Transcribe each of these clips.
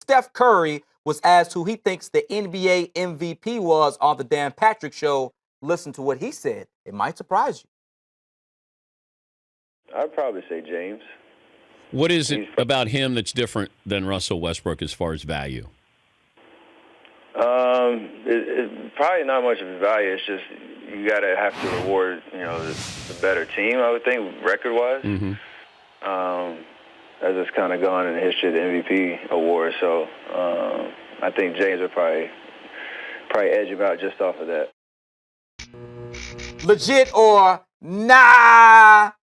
Steph Curry was asked who he thinks the NBA MVP was on the Dan Patrick Show, listen to what he said. It might surprise you. I'd probably say James. What is it about him that's different than Russell Westbrook as far as value? It's probably not much of a value. It's just you got to have to reward, the better team, I would think, record-wise. Mm-hmm. As it's kind of gone in the history of the MVP award. So I think James would probably edge him out just off of that. Legit or nah,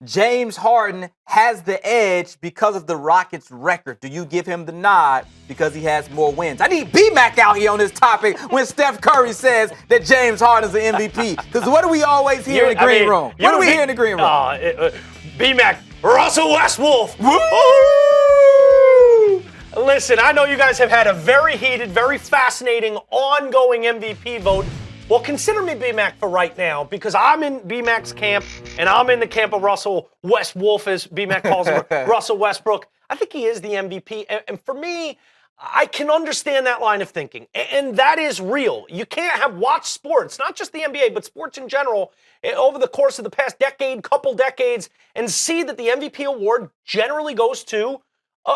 James Harden has the edge because of the Rockets' record. Do you give him the nod because he has more wins? I need B-Mac out here on this topic when Steph Curry says that James Harden's the MVP. Because what do we always hear in the green room? What do we hear in the green room? B-Mac, Russell Westbrook. Listen, I know you guys have had a very heated, very fascinating, ongoing MVP vote. Well, consider me B-Mac for right now because I'm in B-Mac's camp and I'm in the camp of Russell Westwolf, as B-Mac calls him, Russell Westbrook. I think he is the MVP. And for me, I can understand that line of thinking. And that is real. You can't have watched sports, not just the NBA, but sports in general, over the course of the past decade, couple decades, and see that the MVP award generally goes to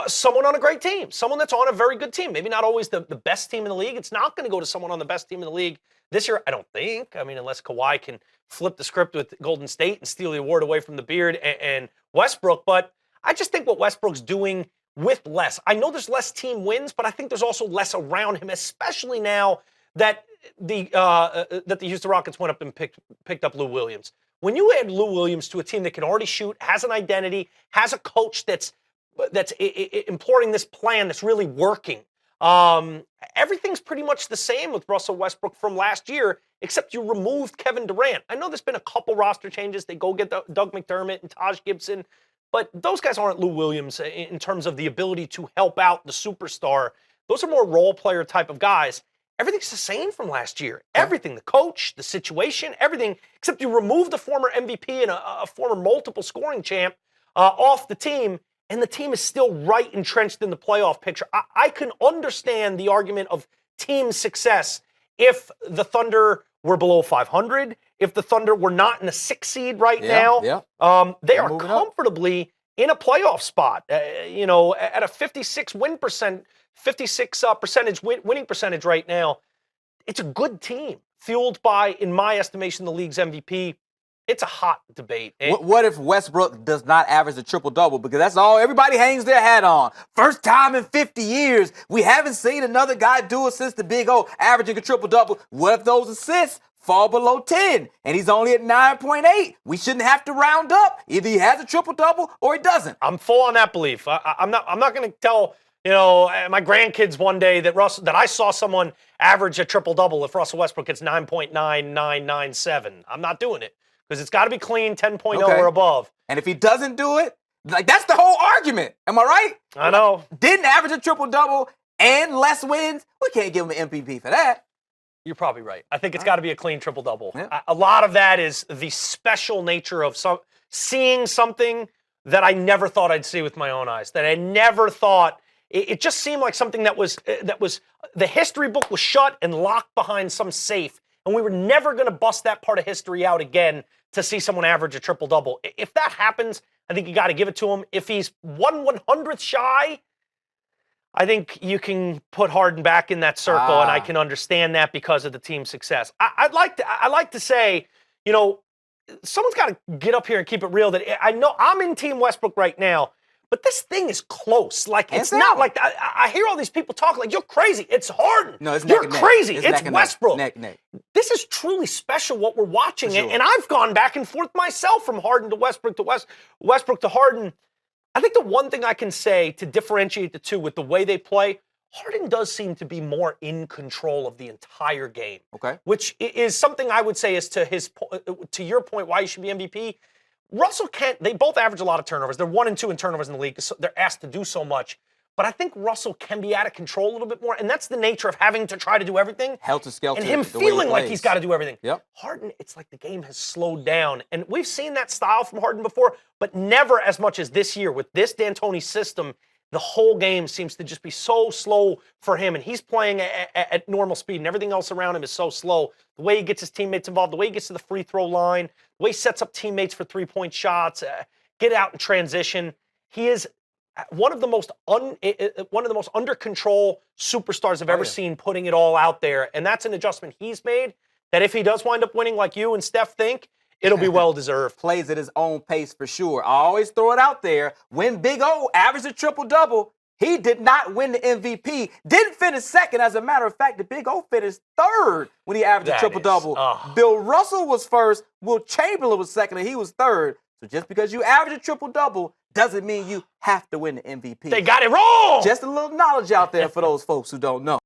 someone on a great team, someone that's on a very good team. Maybe not always the best team in the league. It's not going to go to someone on the best team in the league this year, I don't think. I mean, unless Kawhi can flip the script with Golden State and steal the award away from the Beard and Westbrook. But I just think what Westbrook's doing with less. I know there's less team wins, but I think there's also less around him, especially now that the Houston Rockets went up and picked up Lou Williams. When you add Lou Williams to a team that can already shoot, has an identity, has a coach that's employing this plan that's really working. Everything's pretty much the same with Russell Westbrook from last year, except you removed Kevin Durant. I know there's been a couple roster changes. They go get Doug McDermott and Taj Gibson, but those guys aren't Lou Williams in terms of the ability to help out the superstar. Those are more role player type of guys. Everything's the same from last year. Everything, the coach, the situation, everything, except you remove the former MVP and a former multiple scoring champ off the team. And the team is still right entrenched in the playoff picture. I can understand the argument of team success if the Thunder were below 500, if the Thunder were not in a 6 seed right now. Yeah. They are comfortably in a playoff spot. At a 56 percentage winning percentage right now. It's a good team, fueled by, in my estimation, the league's MVP. It's a hot debate. What if Westbrook does not average a triple-double? Because that's all everybody hangs their hat on. First time in 50 years, we haven't seen another guy do it since the Big O, averaging a triple-double. What if those assists fall below 10 and he's only at 9.8? We shouldn't have to round up. Either he has a triple-double or he doesn't. I'm full on that belief. I'm not going to tell my grandkids one day that I saw someone average a triple-double if Russell Westbrook gets 9.9997. I'm not doing it. Because it's got to be clean, 10.0 or above. And if he doesn't do it, that's the whole argument. Am I right? I know. Didn't average a triple-double and less wins. We can't give him an MVP for that. You're probably right. I think it's got to be a clean triple-double. Yeah. A lot of that is the special nature of seeing something that I never thought I'd see with my own eyes, that I never thought. It just seemed like something that was the history book was shut and locked behind some safe. And we were never going to bust that part of history out again to see someone average a triple-double. If that happens, I think you got to give it to him. If he's 1/100th shy, I think you can put Harden back in that circle, and I can understand that because of the team's success. I'd like to say, someone's got to get up here and keep it real. That I know I'm in Team Westbrook right now. But this thing is close. Like, it's not like I hear all these people talk like, you're crazy. It's Harden. No, it's You're crazy. It's Westbrook. Neck. This is truly special what we're watching. Sure. And I've gone back and forth myself from Harden to Westbrook to Westbrook to Harden. I think the one thing I can say to differentiate the two with the way they play, Harden does seem to be more in control of the entire game. Okay. Which is something I would say is to your point why he should be MVP. Russell can't, they both average a lot of turnovers. They're 1 and 2 in turnovers in the league. So they're asked to do so much. But I think Russell can be out of control a little bit more. And that's the nature of having to try to do everything. Helter-skelter. And him feeling like he's got to do everything. Yep. Harden, it's like the game has slowed down. And we've seen that style from Harden before, but never as much as this year. With this D'Antoni system, the whole game seems to just be so slow for him, and he's playing at normal speed, and everything else around him is so slow. The way he gets his teammates involved, the way he gets to the free throw line, the way he sets up teammates for three-point shots, get out in transition. He is one of the most under control superstars I've ever seen, putting it all out there, and that's an adjustment he's made. That if he does wind up winning, like you and Steph think, it'll be well deserved. Plays at his own pace for sure. I always throw it out there. When Big O averaged a triple-double, he did not win the MVP. Didn't finish second. As a matter of fact, the Big O finished third when he averaged a triple-double. Bill Russell was first. Will Chamberlain was second, and he was third. So just because you average a triple-double doesn't mean you have to win the MVP. They got it wrong! Just a little knowledge out there for those folks who don't know.